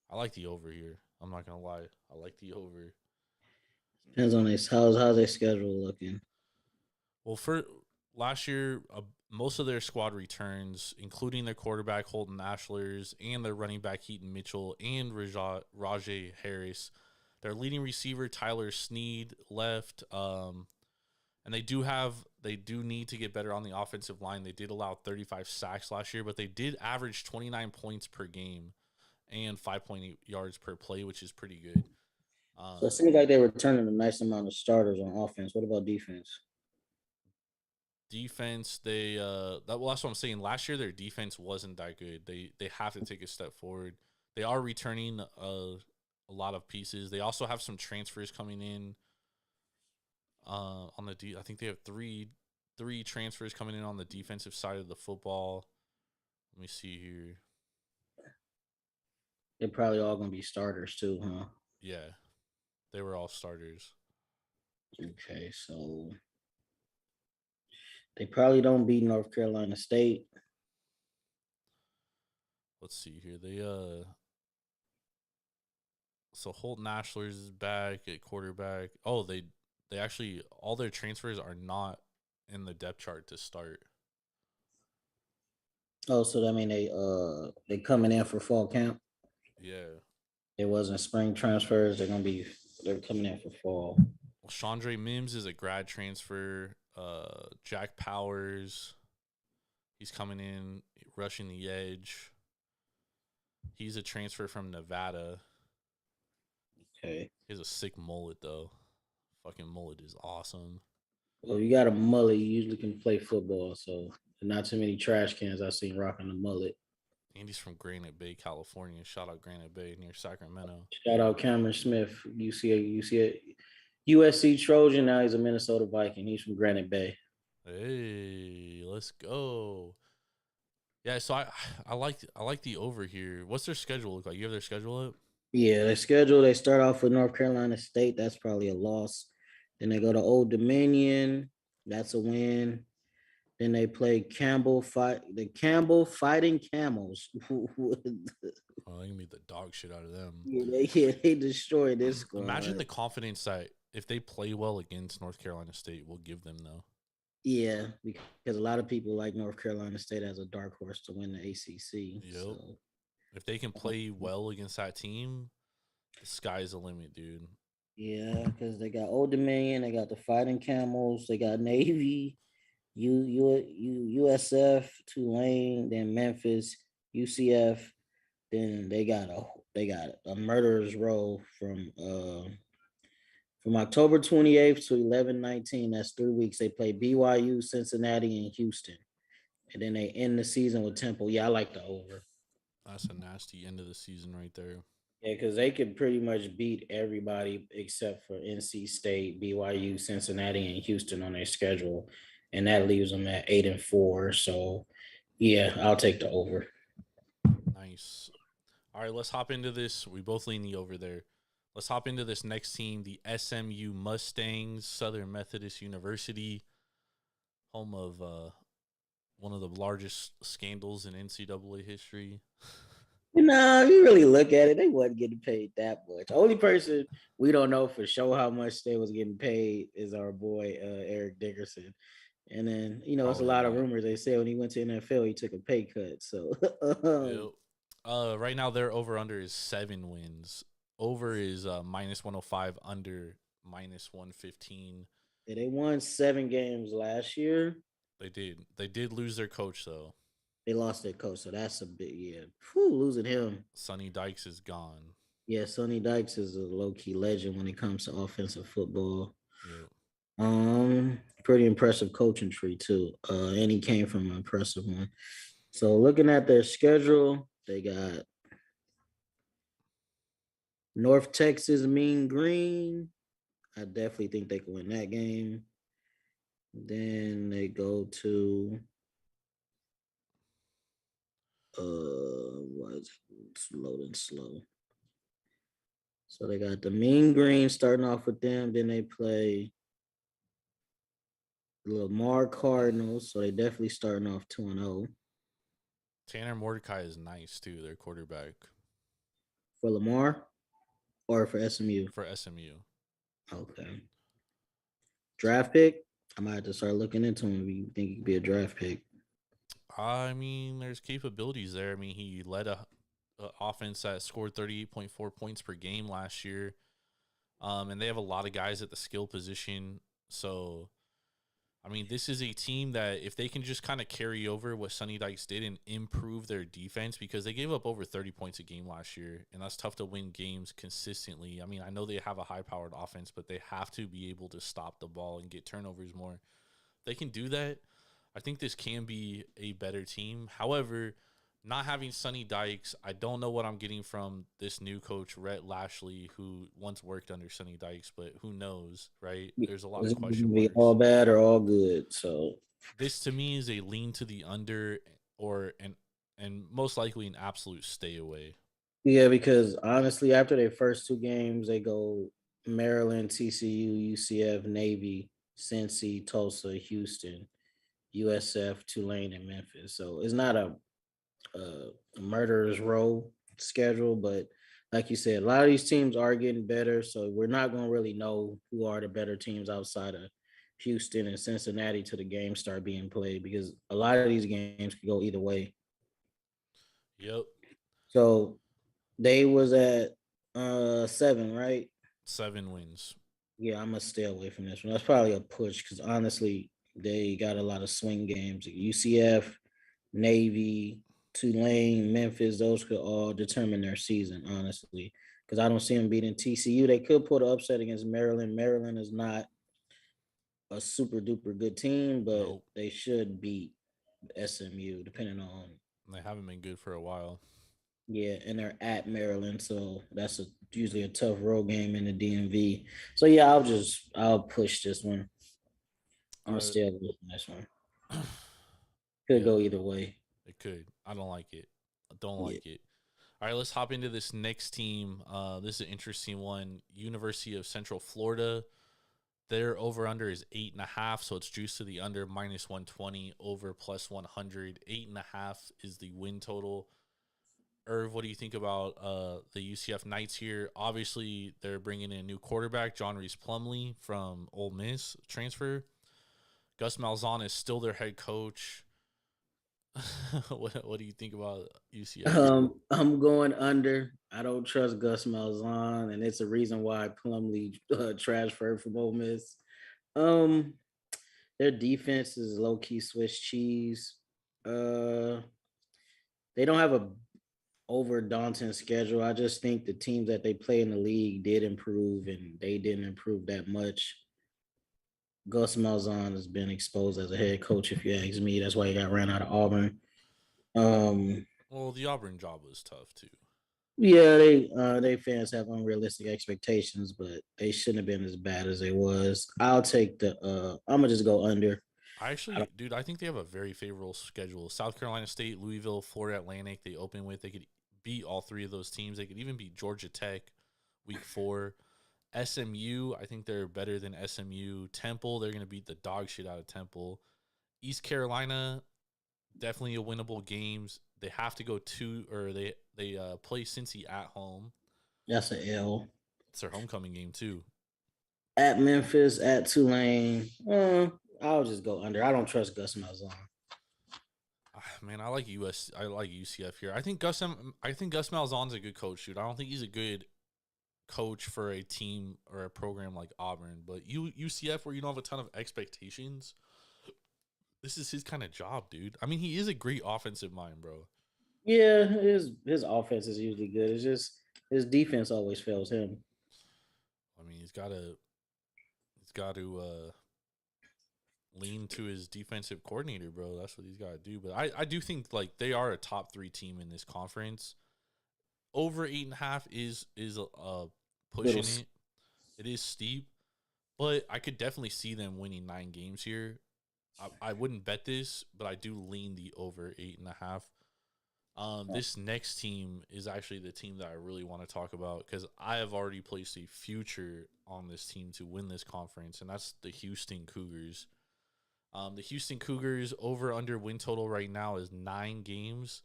I like the over here. I'm not gonna lie, I like the over. Depends on this. How's their schedule looking? Well, for last year, most of their squad returns, including their quarterback Holden Ashlers and their running back Heaton Mitchell and Rajay Harris. Their leading receiver Tyler Snead left, and they do need to get better on the offensive line. They did allow 35 sacks last year, but they did average 29 points per game and 5.8 yards per play, which is pretty good. So it seems like they were returning a nice amount of starters on offense. What about defense? Defense, that's what I'm saying. Last year their defense wasn't that good. They have to take a step forward. They are returning a lot of pieces. They also have some transfers coming in. On the I think they have three transfers coming in on the defensive side of the football. Let me see here. They're probably all gonna be starters too, huh? Yeah, they were all starters. Okay, so they probably don't beat North Carolina State. Let's see here. So Holton Ashlers is back at quarterback. Oh, they actually, all their transfers are not in the depth chart to start. Oh, so that mean they coming in for fall camp? Yeah. It wasn't spring transfers. They're coming in for fall. Well, Chandre Mims is a grad transfer. Jack Powers, he's coming in, rushing the edge. He's a transfer from Nevada. Okay. He has a sick mullet, though. Fucking mullet is awesome. Well, you got a mullet, you usually can play football, so not too many trash cans I've seen rocking a mullet. And he's from Granite Bay, California. Shout out Granite Bay near Sacramento. Shout out Cameron Smith. You see a USC Trojan. Now he's a Minnesota Viking. He's from Granite Bay. Hey, let's go. Yeah, so I like the over here. What's their schedule look like? You have their schedule up? Yeah, their schedule. They start off with North Carolina State. That's probably a loss. Then they go to Old Dominion. That's a win. Then they play Campbell Fighting Camels. Oh, they can beat the dog shit out of them. They destroyed this squad. Imagine the confidence that if they play well against North Carolina State, we'll give them though. Yeah, because a lot of people like North Carolina State as a dark horse to win the ACC. Yep. So. If they can play well against that team, the sky's the limit, dude. Yeah, because they got Old Dominion, they got the Fighting Camels, they got Navy, USF, Tulane, then Memphis, UCF, then they got a murderer's row from October 28th to 11/19. That's 3 weeks. They play BYU, Cincinnati, and Houston, and then they end the season with Temple. Yeah, I like the over. That's a nasty end of the season right there. Yeah, because they could pretty much beat everybody except for NC State, BYU, Cincinnati, and Houston on their schedule, and that leaves them at 8-4. So, yeah, I'll take the over. Nice. All right, let's hop into this. We both lean the over there. Let's hop into this next team, the SMU Mustangs, Southern Methodist University, home of one of the largest scandals in NCAA history. You really look at it, they wasn't getting paid that much. Only person we don't know for sure how much they was getting paid is our boy Eric Dickerson. And then, it's a lot of rumors. They say when he went to NFL, he took a pay cut. So, Yep. Right now their over under is 7 wins. Over is minus 105, under minus 115. Yeah, they won 7 games last year. They did. They did lose their coach though. They lost their coach, so that's a big losing him. Sonny Dykes is gone. Yeah, Sonny Dykes is a low key legend when it comes to offensive football. Yeah. Pretty impressive coaching tree too. And he came from an impressive one. So looking at their schedule, they got North Texas Mean Green. I definitely think they can win that game. Then they go to it's loading slow. So they got the Mean Green starting off with them. Then they play the Lamar Cardinals. So they definitely starting off 2-0. Tanner Mordecai is nice too, their quarterback. For Lamar or for SMU? For SMU. Okay. Draft pick? I might have to start looking into him if you think he could be a draft pick. I mean, there's capabilities there. I mean, he led a offense that scored 38.4 points per game last year. And they have a lot of guys at the skill position. So, I mean, this is a team that if they can just kind of carry over what Sonny Dykes did and improve their defense, because they gave up over 30 points a game last year, and that's tough to win games consistently. I mean, I know they have a high-powered offense, but they have to be able to stop the ball and get turnovers more. If they can do that, I think this can be a better team. However, not having Sonny Dykes, I don't know what I'm getting from this new coach, Rhett Lashley, who once worked under Sonny Dykes, but who knows, right? There's a lot of question marks. All bad or all good. So this to me is a lean to the under, or and most likely an absolute stay away. Yeah, because honestly, after their first 2 games, they go Maryland, TCU, UCF, Navy, Cincy, Tulsa, Houston, USF, Tulane, and Memphis. So it's not a murderer's row schedule, but like you said, a lot of these teams are getting better. So we're not going to really know who are the better teams outside of Houston and Cincinnati till the games start being played, because a lot of these games could go either way. Yep. So they was at 7, right? 7 wins. Yeah, I'm gonna stay away from this one. That's probably a push because honestly, they got a lot of swing games. UCF, Navy, Tulane, Memphis, those could all determine their season, honestly. Because I don't see them beating TCU. They could put an upset against Maryland. Maryland is not a super duper good team, but they should beat SMU, depending on. They haven't been good for a while. Yeah, and they're at Maryland, so that's usually a tough road game in the DMV. So yeah, I'll push this one. I'm gonna stay away from this one. Could go either way. It could. I don't like it. I don't like it. All right, let's hop into this next team. This is an interesting one. University of Central Florida. Their over-under is 8.5, so it's juiced to the under, minus 120, over plus 100. 8.5 is the win total. Irv, what do you think about the UCF Knights here? Obviously, they're bringing in a new quarterback, John Reese Plumlee from Ole Miss transfer. Gus Malzahn is still their head coach. What do you think about UCF? I'm going under. I don't trust Gus Malzahn, and it's a reason why Plumlee transferred from Ole Miss. Their defense is low key Swiss cheese. They don't have a over daunting schedule. I just think the teams that they play in the league did improve, and they didn't improve that much. Gus Malzahn has been exposed as a head coach, if you ask me. That's why he got ran out of Auburn. Well, the Auburn job was tough too. Yeah, they fans have unrealistic expectations, but they shouldn't have been as bad as they was. I'll take I'm gonna just go under. I think they have a very favorable schedule. South Carolina State, Louisville, Florida Atlantic, they open with. They could beat all 3 of those teams. They could even beat Georgia Tech week 4. SMU, I think they're better than SMU. Temple, they're going to beat the dog shit out of Temple. East Carolina, definitely a winnable games. They have to go they play Cincy at home. That's an L. It's their homecoming game too. At Memphis, at Tulane. I'll just go under. I don't trust Gus Malzahn. Man, I like UCF here. I think Gus Malzahn's a good coach, dude. I don't think he's a good coach for a team or a program like Auburn, but UCF, where you don't have a ton of expectations, this is his kind of job, dude. I mean, he is a great offensive mind, bro. Yeah, his offense is usually good. It's just his defense always fails him. I mean, he's got to lean to his defensive coordinator, bro. That's what he's got to do. But I do think like they are a top 3 team in this conference. Over 8.5 is pushing it. It is steep, but I could definitely see them winning 9 games here. I wouldn't bet this, but I do lean the over 8.5. This next team is actually the team that I really want to talk about because I have already placed a future on this team to win this conference, and that's the Houston Cougars. The Houston Cougars over under win total right now is 9 games.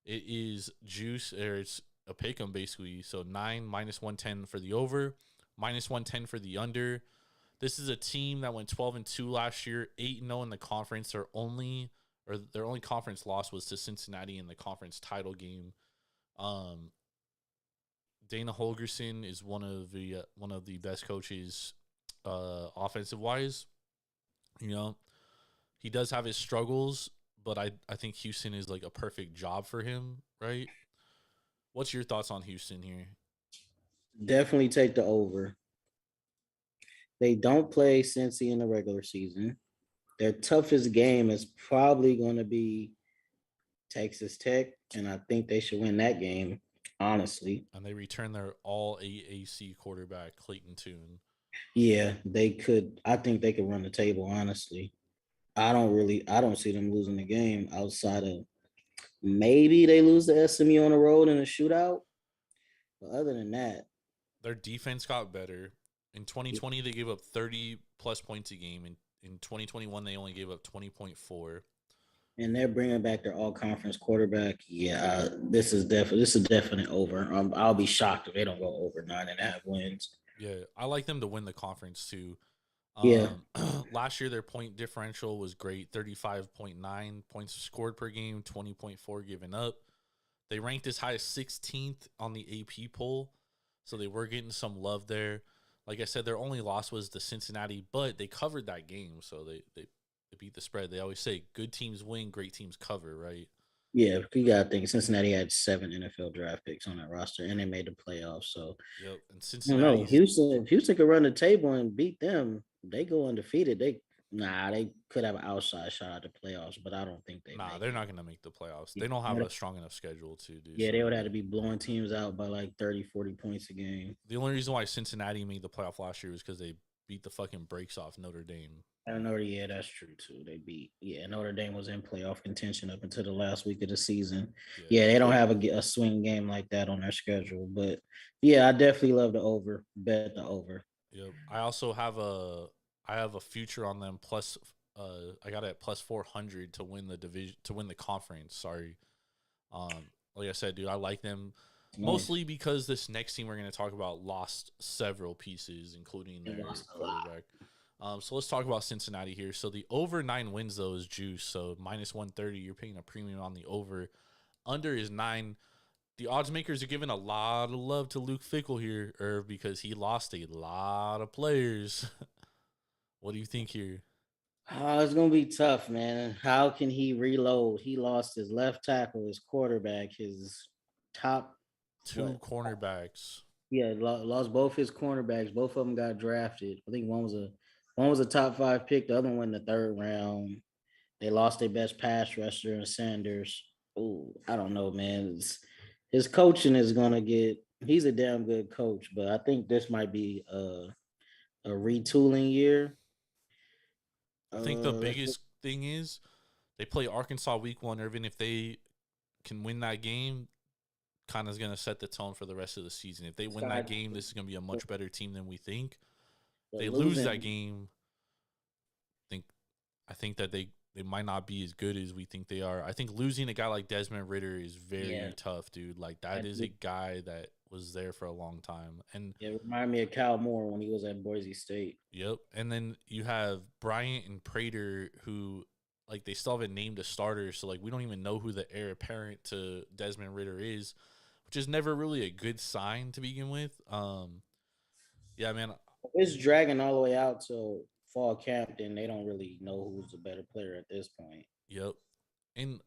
It is juice, or it's a pick 'em basically. So 9 minus 110 for the over, minus 110 for the under. This is a team that went 12-2 last year, 8-0 in the conference. Their only conference loss was to Cincinnati in the conference title game. Dana Holgerson is one of the best coaches, offensive wise. You know, he does have his struggles, but I think Houston is like a perfect job for him, right? What's your thoughts on Houston here? Definitely take the over. They don't play Cincy in the regular season. Their toughest game is probably going to be Texas Tech, and I think they should win that game, honestly. And they return their all AAC quarterback, Clayton Tune. Yeah, they could. I think they could run the table, honestly. I don't see them losing the game outside of maybe they lose to SMU on the road in a shootout. But other than that, their defense got better. In 2020, they gave up 30-plus points a game. In 2021, they only gave up 20.4. And they're bringing back their all-conference quarterback. Yeah, this is a definite over. I'll be shocked if they don't go over 9.5 wins. Yeah, I like them to win the conference too. Yeah. Last year, their point differential was great, 35.9 points scored per game, 20.4 given up. They ranked as high as 16th on the AP poll, so they were getting some love there. Like I said, their only loss was the Cincinnati, but they covered that game, so they beat the spread. They always say good teams win, great teams cover, right? Yeah, you got to think Cincinnati had 7 NFL draft picks on that roster, and they made the playoffs. So, yep. And Cincinnati, Houston could run the table and beat them. They go undefeated. They could have an outside shot at the playoffs, but I don't think they're not going to make the playoffs. They don't have a strong enough schedule to do. Yeah, they would have to be blowing teams out by like 30, 40 points a game. The only reason why Cincinnati made the playoff last year was because they beat the fucking brakes off Notre Dame. Yeah, that's true too. Notre Dame was in playoff contention up until the last week of the season. Yeah, they don't have a swing game like that on their schedule. But yeah, I definitely love the over. Bet the over. Yep. I also have a future on them plus. I got it at plus 400 to win the division, to win the conference. Sorry. Like I said, dude, I like them mostly because this next team we're going to talk about lost several pieces, including their quarterback. So let's talk about Cincinnati here. So the over 9 wins, though, is juice. So minus 130, you're paying a premium on the over. Under is 9. The odds makers are giving a lot of love to Luke Fickell here, Irv, because he lost a lot of players. What do you think here? Oh, it's going to be tough, man. How can he reload? He lost his left tackle, his quarterback, his top 2 cornerbacks. Yeah, lost both his cornerbacks. Both of them got drafted. I think one was a top 5 pick. The other one in the 3rd round. They lost their best pass rusher in Sanders. Oh, I don't know, man. His coaching is gonna get. He's a damn good coach, but I think this might be a retooling year. I think the biggest thing is they play Arkansas week 1, Ervin. If they can win that game, kind of is going to set the tone for the rest of the season. If they win that game, this is going to be a much better team than we think. They lose that game, I think that they might not be as good as we think they are. I think losing a guy like Desmond Ridder is very tough, dude. Like, that is a guy that was there for a long time. And it reminded me of Kyle Moore when he was at Boise State. Yep. And then you have Bryant and Prater, who like they still haven't named a starter, so like we don't even know who the heir apparent to Desmond Ridder is, which is never really a good sign to begin with. Yeah, man. It's dragging all the way out to fall camp, then they don't really know who's the better player at this point. Yep. And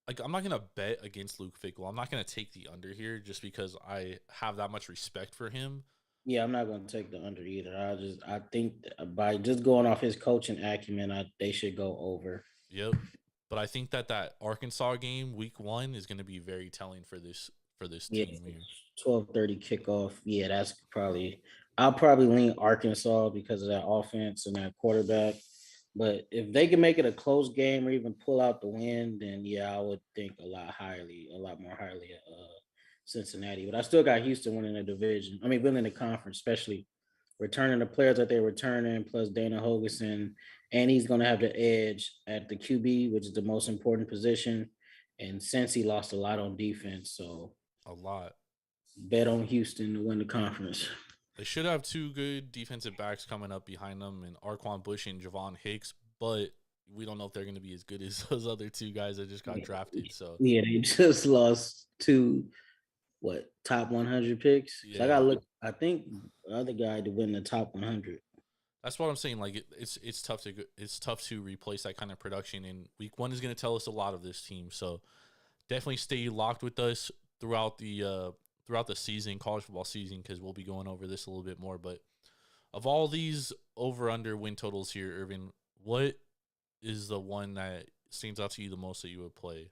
like I'm not gonna bet against Luke Fickell. I'm not gonna take the under here just because I have that much respect for him. Yeah, I'm not going to take the under either. I think by just going off his coaching acumen, they should go over. Yep. But I think that Arkansas game, week 1, is going to be very telling for this team here. 12:30 kickoff. Yeah, I'll probably lean Arkansas because of that offense and that quarterback. But if they can make it a close game or even pull out the win, then yeah, I would think a lot more highly Cincinnati. But I still got Houston winning the division. I mean, winning the conference, especially returning the players that they're returning, plus Dana Hogerson. And he's going to have the edge at the QB, which is the most important position. And since he lost a lot on defense, so a lot. Bet on Houston to win the conference. They should have 2 good defensive backs coming up behind them, and Arquan Bush and Javon Hicks, but we don't know if they're going to be as good as those other 2 guys that just got drafted. So yeah, they just lost 2 top 100 picks. Yeah. So I gotta look. I think the other guy to win the top 100. That's what I'm saying. Like it's tough to replace that kind of production. And week 1 is going to tell us a lot of this team. So definitely stay locked with us throughout the season, college football season, because we'll be going over this a little bit more. But of all these over/under win totals here, Ervin, what is the one that stands out to you the most that you would play?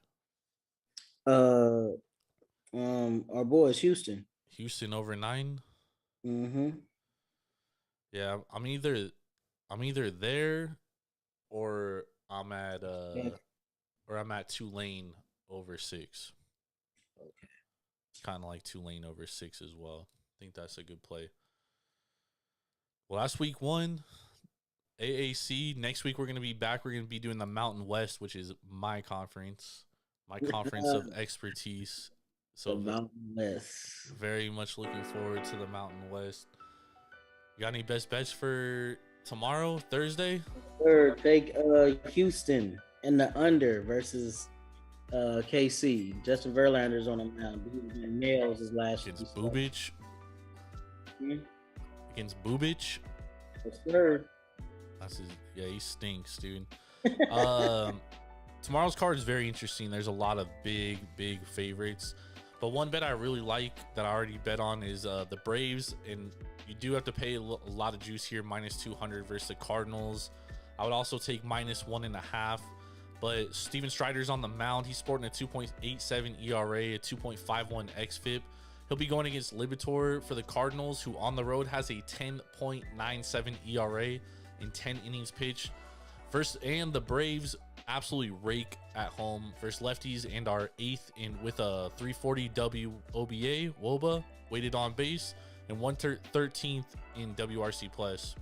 Our boys, Houston. Houston over 9. Mm-hmm. Yeah, I'm either there, or I'm at Tulane over 6. Okay. Kind of like Tulane over 6 as well. I think that's a good play. Well, that's week 1. AAC. Next week we're gonna be back. We're gonna be doing the Mountain West, which is my conference of expertise. So the Mountain West. Very much looking forward to the Mountain West. You got any best bets for tomorrow, Thursday? Sure, take Houston in the under versus KC. Justin Verlander's on the mound. He nails his last against Bubich. Against Bubich. Yes, sir. He stinks, dude. Tomorrow's card is very interesting. There's a lot of big favorites. But one bet I really like that I already bet on is the Braves, and you do have to pay a lot of juice here, -200 versus the Cardinals. I would also take -1.5. But Steven Strider's on the mound. He's sporting a 2.87 ERA, a 2.51 xFIP. He'll be going against Libator for the Cardinals, who on the road has a 10.97 ERA in 10 innings pitched. And the Braves absolutely rake at home versus lefties and are 8th with a 340 WOBA weighted on base and 113th in WRC plus.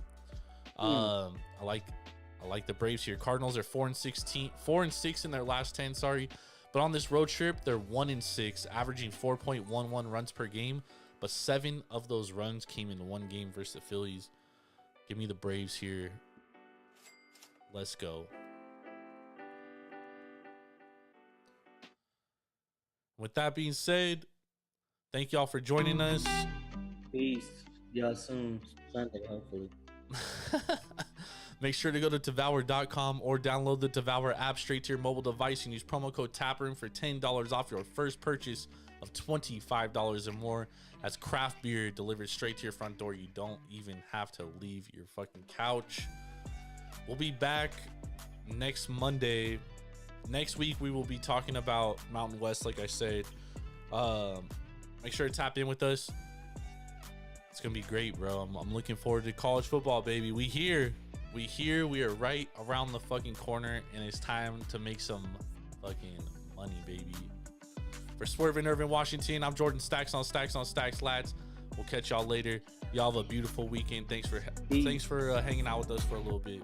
I like the Braves here. Cardinals are 4-6 in their last 10. But on this road trip, they're 1-6, averaging 4.11 runs per game. But 7 of those runs came in one game versus the Phillies. Give me the Braves here. Let's go. With that being said, thank y'all for joining us. Peace. Y'all soon. Sunday, hopefully. Make sure to go to Devour.com or download the Devour app straight to your mobile device and use promo code Taproom for $10 off your first purchase of $25 or more. That's craft beer delivered straight to your front door. You don't even have to leave your fucking couch. We'll be back next Monday. Next week, we will be talking about Mountain West, like I said. Make sure to tap in with us. It's going to be great, bro. I'm looking forward to college football, baby. We here. We are right around the fucking corner, and it's time to make some fucking money, baby. For Swerve and Ervin Washington, I'm Jordan. Stacks on stacks, lads. We'll catch y'all later. Y'all have a beautiful weekend. Thanks for hanging out with us for a little bit.